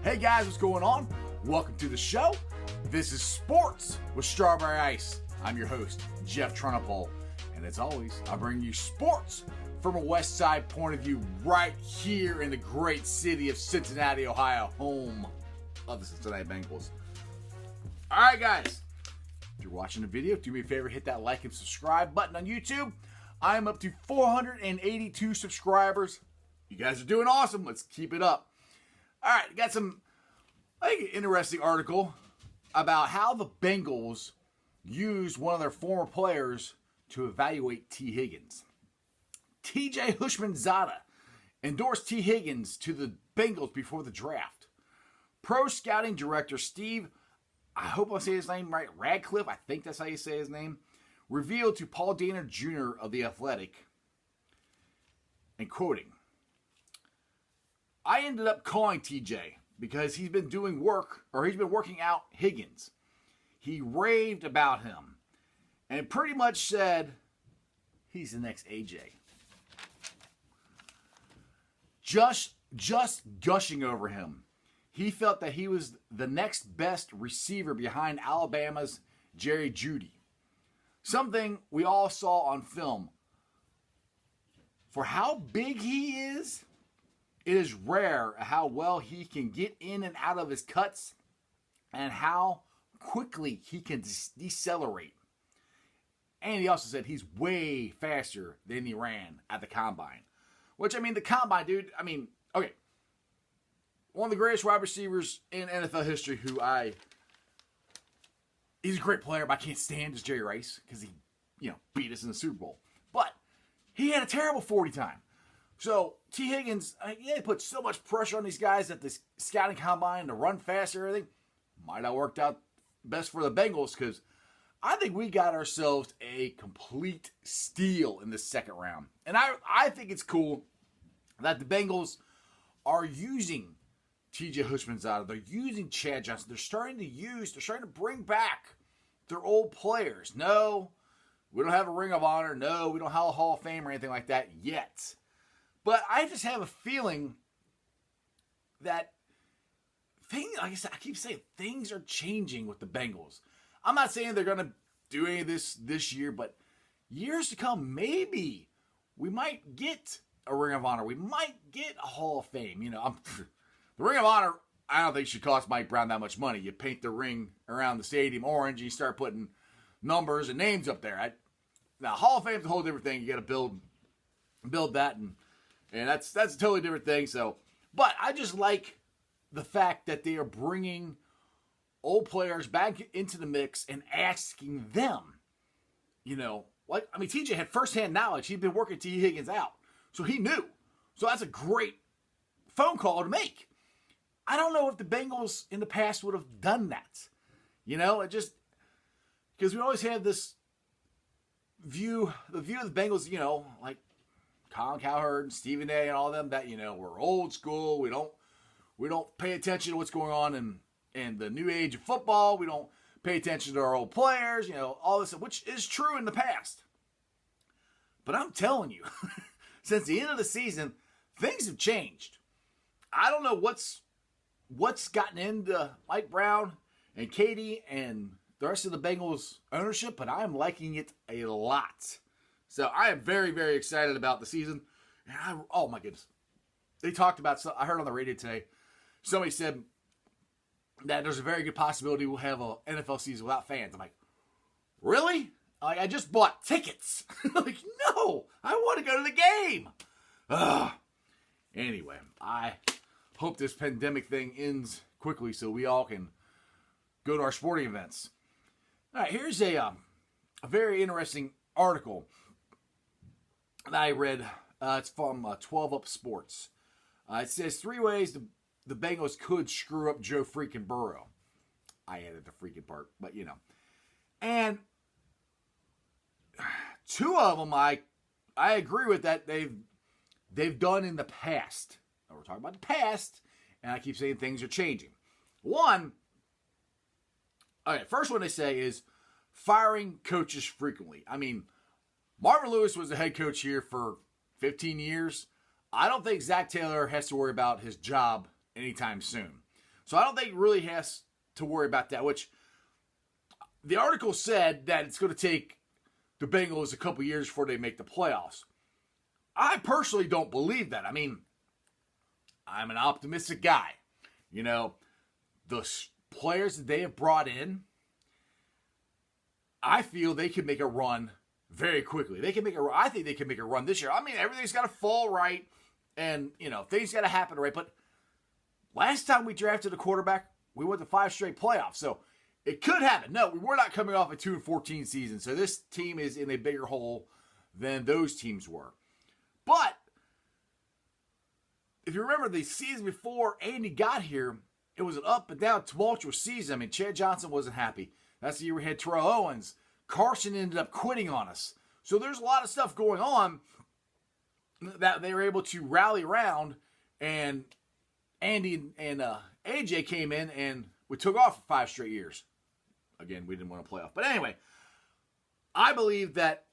Hey guys, what's going on? Welcome to the show. This is Sports with Strawberry Ice. I'm your host, Jeff Trunapole. And as always, I bring you sports from a West Side point of view right here in the great city of Cincinnati, Ohio, home of the Cincinnati Bengals. All right, guys. If you're watching the video, do me a favor, hit that like and subscribe button on YouTube. I'm up to 482 subscribers. You guys are doing awesome. Let's keep it up. All right, got some, I think, interesting article about how the Bengals used one of their former players to evaluate Tee Higgins. TJ Hushmanzada endorsed Tee Higgins to the Bengals before the draft. Pro scouting director Steve, I hope I say his name right, Radcliffe, I think that's how you say his name, revealed to Paul Dana Jr. of The Athletic, and quoting, I ended up calling TJ because he's been working out Higgins. He raved about him and pretty much said he's the next AJ. Just gushing over him. He felt that he was the next best receiver behind Alabama's Jerry Jeudy. Something we all saw on film. For how big he is, it is rare how well he can get in and out of his cuts and how quickly he can decelerate. And he also said he's way faster than he ran at the combine. Which, I mean, the combine, dude, okay. One of the greatest wide receivers in NFL history he's a great player, but I can't stand is Jerry Rice because he, beat us in the Super Bowl. But he had a terrible 40 time. So, Tee Higgins, they put so much pressure on these guys at this scouting combine to run faster and everything. Might have worked out best for the Bengals because I think we got ourselves a complete steal in the second round. And I think it's cool that the Bengals are using TJ Hushmanzada. They're using Chad Johnson. They're starting to bring back their old players. No, we don't have a Ring of Honor. No, we don't have a Hall of Fame or anything like that yet. But I just have a feeling that like I said, I keep saying things are changing with the Bengals. I'm not saying they're going to do any of this year, but years to come, maybe we might get a Ring of Honor. We might get a Hall of Fame. The Ring of Honor, I don't think should cost Mike Brown that much money. You paint the ring around the stadium orange and you start putting numbers and names up there. Now, Hall of Fame's a whole different thing. You got to build that, and that's a totally different thing. So, but I just like the fact that they are bringing old players back into the mix and asking them, TJ had firsthand knowledge. He'd been working Tee Higgins out, so he knew. So that's a great phone call to make. I don't know if the Bengals in the past would have done that. It just, because we always have this view, the view of the Bengals, like Colin Cowherd and Stephen A. and all of them, that, we're old school. We don't pay attention to what's going on in the new age of football. We don't pay attention to our old players, all this, which is true in the past. But I'm telling you, since the end of the season, things have changed. I don't know what's gotten into Mike Brown and Katie and the rest of the Bengals ownership, but I'm liking it a lot. So I am very, very excited about the season. And oh my goodness. They talked about, I heard on the radio today, somebody said that there's a very good possibility we'll have an NFL season without fans. I'm like, really? I just bought tickets. Like, no, I want to go to the game. Ugh. Anyway, I hope this pandemic thing ends quickly so we all can go to our sporting events. All right, here's a very interesting article that I read. It's from 12 Up Sports. It says 3 ways the Bengals could screw up Joe freaking Burrow. I added the freaking part, but And 2 of them I agree with that they've done in the past. Now we're talking about the past, and I keep saying things are changing. One, first one they say is firing coaches frequently. Marvin Lewis was the head coach here for 15 years. I don't think Zach Taylor has to worry about his job anytime soon. So I don't think he really has to worry about that, which the article said that it's going to take the Bengals a couple years before they make the playoffs. I personally don't believe that. I mean, I'm an optimistic guy. You know, the players that they have brought in, I feel they can make a run very quickly. I think they can make a run this year. I mean, everything's got to fall right, and, you know, things got to happen right. But last time we drafted a quarterback, we went to 5 straight playoffs. So it could happen. No, we're not coming off a 2-14 season. So this team is in a bigger hole than those teams were. But if you remember the season before Andy got here, it was an up and down, tumultuous season. I mean, Chad Johnson wasn't happy. That's the year we had Terrell Owens. Carson ended up quitting on us. So there's a lot of stuff going on that they were able to rally around, and Andy and AJ came in, and we took off for 5 straight years. Again, we didn't want to play off. But anyway, I believe that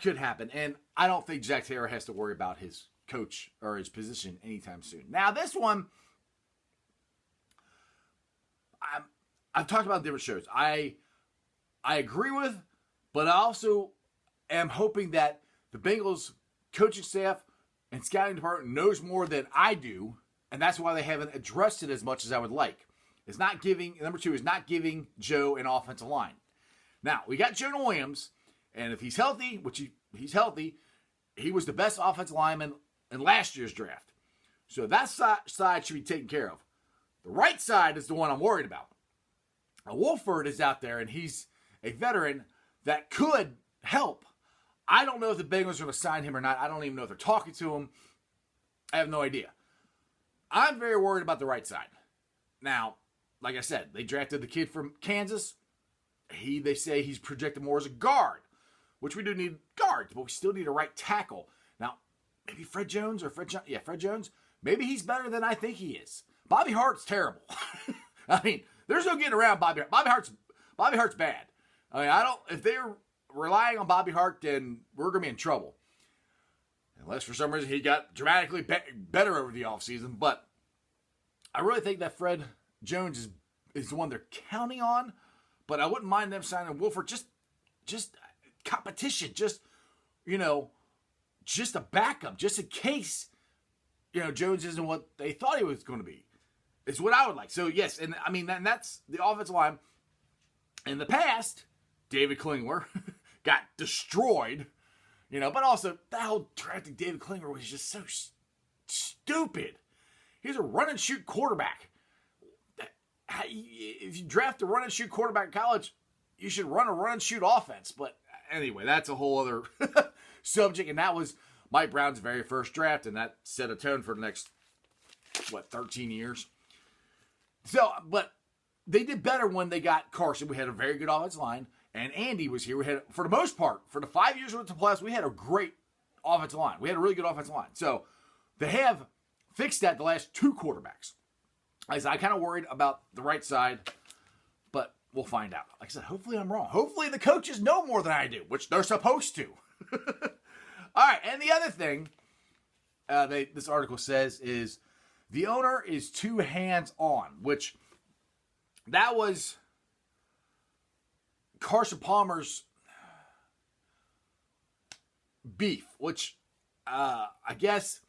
could happen, and I don't think Zach Taylor has to worry about his coach or his position anytime soon. Now, this one, I've talked about different shows. I agree with, but I also am hoping that the Bengals coaching staff and scouting department knows more than I do, and that's why they haven't addressed it as much as I would like. Number 2 is not giving Joe an offensive line. Now, we got Jonah Williams, and if he's healthy, which he's healthy, he was the best offensive lineman in last year's draft. So that side should be taken care of. The right side is the one I'm worried about. Now, Wolford is out there, and he's a veteran that could help. I don't know if the Bengals are going to sign him or not. I don't even know if they're talking to him. I have no idea. I'm very worried about the right side. Now, like I said, they drafted the kid from Kansas. They say he's projected more as a guard, which we do need guards, but we still need a right tackle. Now, maybe Fred Jones. Maybe he's better than I think he is. Bobby Hart's terrible. I mean, there's no getting around Bobby Hart. Bobby Hart's bad. I mean, if they're relying on Bobby Hart, then we're going to be in trouble. Unless for some reason he got dramatically better over the offseason. But I really think that Fred Jones is the one they're counting on. But I wouldn't mind them signing Wolford. Just competition. Just a backup. Just in case, Jones isn't what they thought he was going to be. It's what I would like. So, yes, and I mean, and that's the offensive line. In the past, David Klingler got destroyed, but also that whole drafting David Klingler was just so stupid. He's a run-and-shoot quarterback. If you draft a run-and-shoot quarterback in college, you should run a run-and-shoot offense. But anyway, that's a whole other subject, and that was Mike Brown's very first draft, and that set a tone for the next, 13 years. So, but they did better when they got Carson. We had a very good offensive line, and Andy was here. We had, for the most part, for the 5 years we went to playoffs, we had a great offensive line. We had a really good offensive line. So, they have fixed that the last 2 quarterbacks. Like I said, I kind of worried about the right side, but we'll find out. Like I said, hopefully I'm wrong. Hopefully the coaches know more than I do, which they're supposed to. All right, and the other thing this article says is the owner is too hands-on, which that was Carson Palmer's beef, which I guess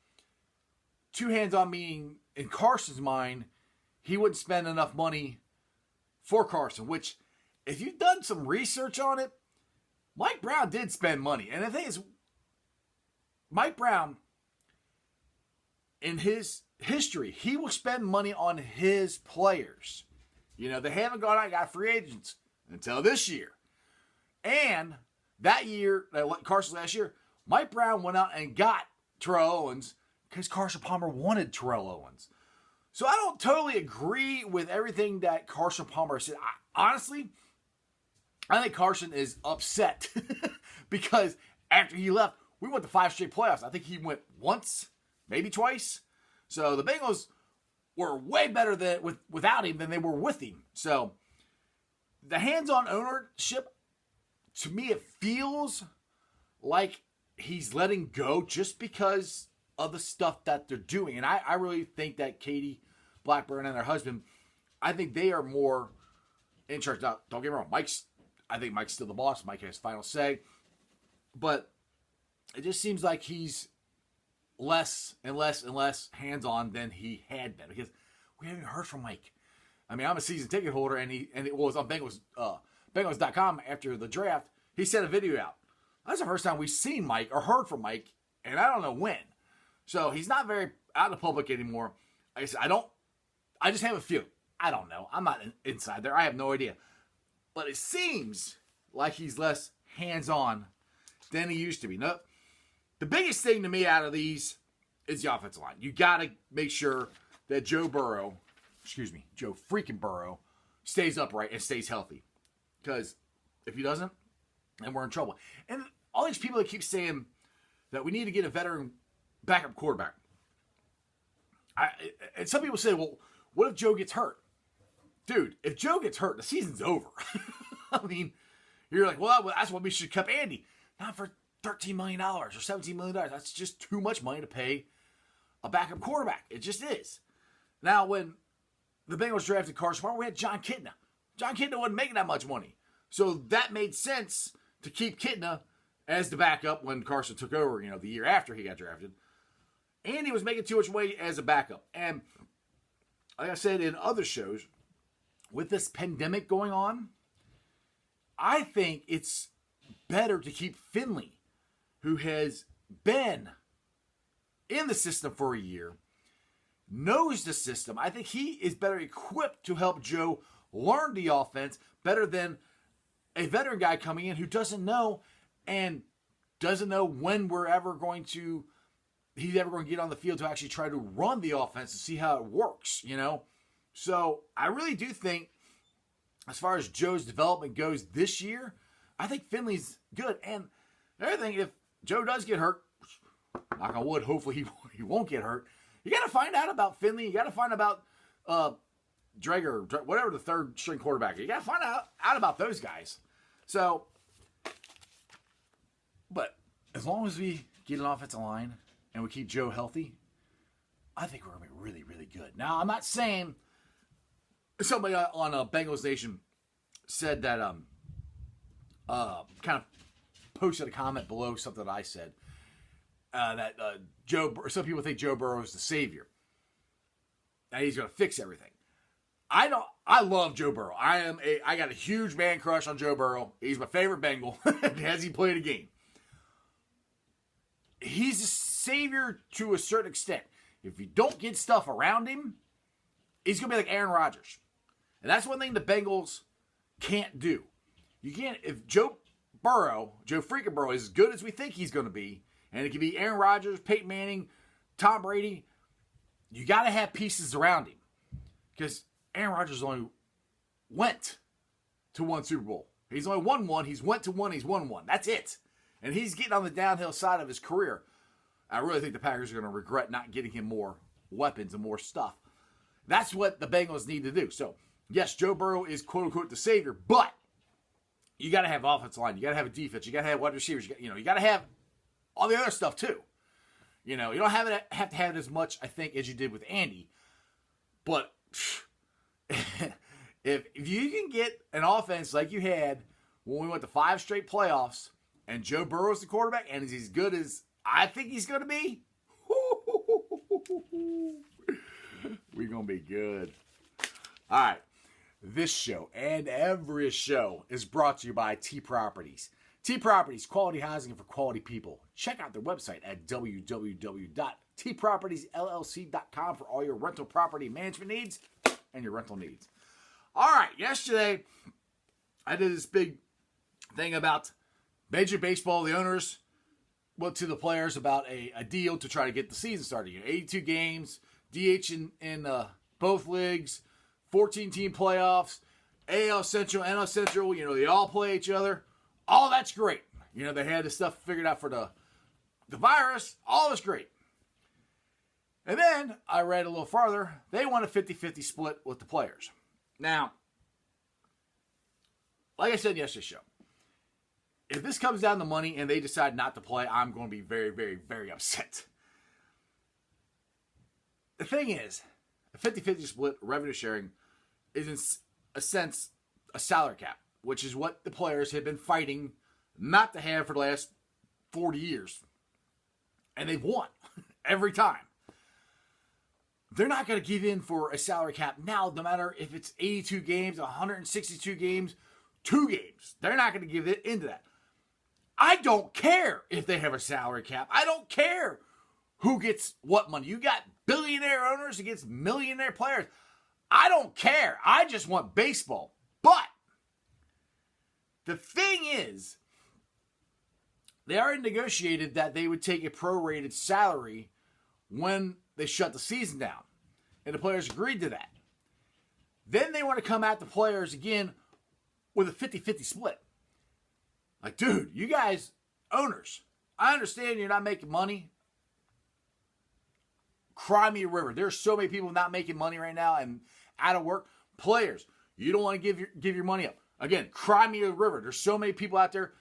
too hands-on meaning in Carson's mind, he wouldn't spend enough money for Carson, which if you've done some research on it, Mike Brown did spend money. And the thing is, Mike Brown, in his history, he will spend money on his players. They haven't gone out and got free agents until this year. And that year, Carson's last year, Mike Brown went out and got Terrell Owens because Carson Palmer wanted Terrell Owens. So I don't totally agree with everything that Carson Palmer said. Honestly, I think Carson is upset because after he left, we went to 5 straight playoffs. I think he went once, maybe twice. So the Bengals were way better without him than they were with him. So the hands-on ownership, to me, it feels like he's letting go just because of the stuff that they're doing. And I really think that Katie Blackburn and her husband I think they are more in charge. Now, don't get me wrong. I think Mike's still the boss. Mike has final say. But it just seems like he's less and less and less hands-on than he had been. Because we haven't heard from Mike. I mean, I'm a season ticket holder, and it was on Bengals.com after the draft. He sent a video out. That's the first time we've seen Mike or heard from Mike, and I don't know when. So he's not very out in the public anymore. Like I said, I just have a feeling. I don't know. I'm not inside there. I have no idea. But it seems like he's less hands-on than he used to be. No, the biggest thing to me out of these is the offensive line. You got to make sure that Joe freaking Burrow, stays upright and stays healthy. Because if he doesn't, then we're in trouble. And all these people that keep saying that we need to get a veteran backup quarterback. And some people say, well, what if Joe gets hurt? Dude, if Joe gets hurt, the season's over. I mean, you're like, well, that's what we should cut Andy. Not for $13 million or $17 million. That's just too much money to pay a backup quarterback. It just is. Now, when the Bengals drafted Carson Palmer, we had John Kitna. John Kitna wasn't making that much money. So that made sense to keep Kitna as the backup when Carson took over, the year after he got drafted. And he was making too much money as a backup. And like I said in other shows, with this pandemic going on, I think it's better to keep Finley, who has been in the system for a year, knows the system. I think he is better equipped to help Joe learn the offense better than a veteran guy coming in who doesn't know and doesn't know when he's ever going to get on the field to actually try to run the offense and see how it works, So I really do think, as far as Joe's development goes this year, I think Finley's good. And the other thing, if Joe does get hurt, knock on wood, hopefully he won't get hurt, you got to find out about Finley. You got to find out Drager, whatever the third string quarterback is. You got to find out about those guys. So, but as long as we get an offensive line and we keep Joe healthy, I think we're going to be really, really good. Now, I'm not saying somebody on Bengals Nation said that, kind of posted a comment below something that I said, that some people think Joe Burrow is the savior. And he's going to fix everything. I love Joe Burrow. I got a huge man crush on Joe Burrow. He's my favorite Bengal. Has he played a game? He's a savior to a certain extent. If you don't get stuff around him, he's going to be like Aaron Rodgers. And that's one thing the Bengals can't do. You can't, if Joe freaking Burrow, is as good as we think he's going to be, and it can be Aaron Rodgers, Peyton Manning, Tom Brady, you got to have pieces around him. Because Aaron Rodgers only went to one Super Bowl. He's only won one. He's went to one. He's won one. That's it. And he's getting on the downhill side of his career. I really think the Packers are going to regret not getting him more weapons and more stuff. That's what the Bengals need to do. So, yes, Joe Burrow is quote-unquote the savior, but you got to have offensive line. You got to have a defense. You got to have wide receivers. You got to have all the other stuff too. You don't have to have it as much, I think, as you did with Andy. But if you can get an offense like you had when we went to 5 straight playoffs, and Joe Burrow's the quarterback, and he's as good as I think he's going to be, we're going to be good. All right. This show and every show is brought to you by Tee Properties. Tee Properties, quality housing for quality people. Check out their website at www.tproperiesllc.com for all your rental property management needs and your rental needs. All right. Yesterday, I did this big thing about Major Baseball. The owners went to the players about a deal to try to get the season started. 82 games, DH in both leagues, 14-team playoffs, AL Central, NL Central. They all play each other. All that's great. They had the stuff figured out for the virus. All is great. And then I read a little farther. They want a 50-50 split with the players. Now, like I said in yesterday's show, if this comes down to money and they decide not to play, I'm going to be very, very, very upset. The thing is, a 50-50 split, revenue sharing, is in a sense a salary cap, which is what the players have been fighting not to have for the last 40 years. And they've won every time. They're not going to give in for a salary cap now, no matter if it's 82 games, 162 games, 2 games. They're not going to give it into that. I don't care if they have a salary cap. I don't care who gets what money. You got billionaire owners against millionaire players. I don't care. I just want baseball. But the thing is, they already negotiated that they would take a prorated salary when they shut the season down. And the players agreed to that. Then they want to come at the players again with a 50-50 split. Like, dude, you guys, owners, I understand you're not making money. Cry me a river. There's so many people not making money right now and out of work. Players, you don't want to give your money up. Again, cry me a river. There's so many people out there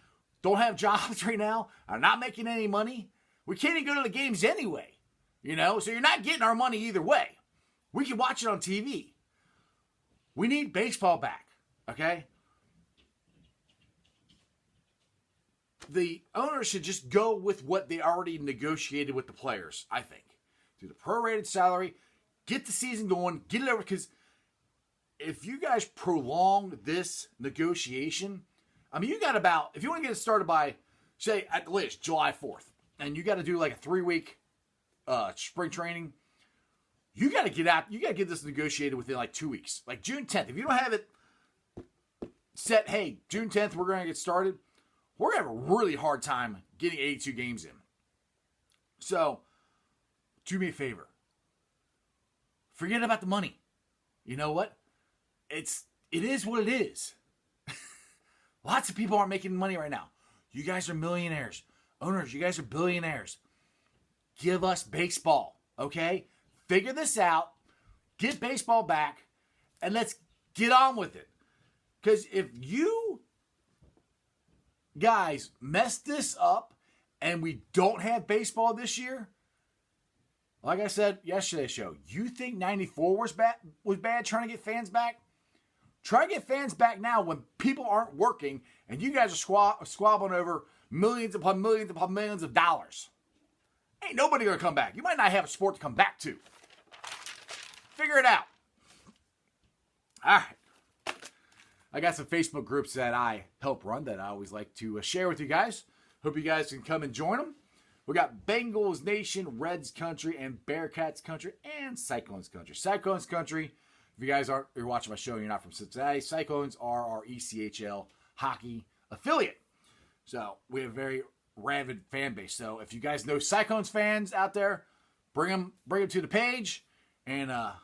don't have jobs right now, are not making any money. We can't even go to the games anyway. So you're not getting our money either way. We can watch it on TV. We need baseball back, okay? The owners should just go with what they already negotiated with the players, I think. Do the prorated salary, get the season going, get it over, because if you guys prolong this negotiation, you got about, if you want to get it started by, say, at the latest, July 4th, and you got to do like a 3-week spring training, you got to get out, you got to get this negotiated within like 2 weeks. Like June 10th. If you don't have it set, hey, June 10th, we're going to get started, we're going to have a really hard time getting 82 games in. So, do me a favor. Forget about the money. You know what? It is what it is. Lots of people aren't making money right now. You guys are millionaires. Owners, you guys are billionaires. Give us baseball, okay? Figure this out. Get baseball back. And let's get on with it. Because if you guys mess this up and we don't have baseball this year, like I said yesterday's show, you think 94 was bad trying to get fans back? Try to get fans back now when people aren't working and you guys are squabbling over millions upon millions upon millions of dollars. Ain't nobody going to come back. You might not have a sport to come back to. Figure it out. All right. I got some Facebook groups that I help run that I always like to share with you guys. Hope you guys can come and join them. We got Bengals Nation, Reds Country, and Bearcats Country, and Cyclones Country. Cyclones Country, if you guys you're watching my show and you're not from Cincinnati, Cyclones are our ECHL hockey affiliate. So we have a very rabid fan base. So if you guys know Cyclones fans out there, bring them to the page. And I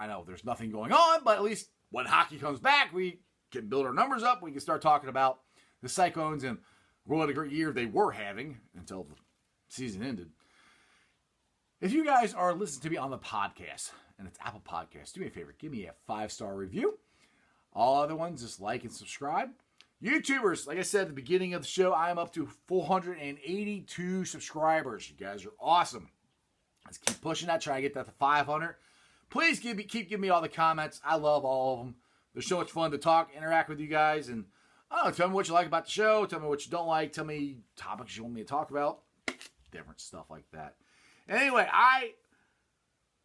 know there's nothing going on, but at least when hockey comes back, we can build our numbers up. We can start talking about the Cyclones and what a great year they were having until the season ended. If you guys are listening to me on the podcast, and it's Apple Podcasts, do me a favor, give me a 5-star review. All other ones, just like and subscribe. YouTubers, like I said at the beginning of the show, I am up to 482 subscribers. You guys are awesome. Let's keep pushing that, try to get that to 500. Please keep giving me all the comments. I love all of them. They're so much fun to talk, interact with you guys, and I don't know, tell me what you like about the show, tell me what you don't like, tell me topics you want me to talk about, different stuff like that. Anyway, I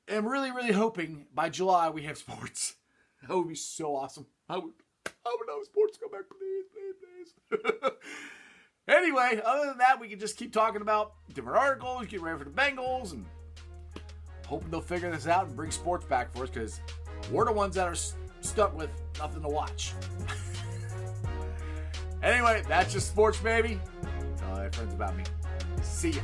am really, really hoping by July we have sports. That would be so awesome. I would have sports come back, please. Anyway, other than that, we can just keep talking about different articles, get ready for the Bengals, and hoping they'll figure this out and bring sports back for us, because we're the ones that are stuck with nothing to watch. Anyway, that's just sports, baby. Tell all my friends about me. See ya.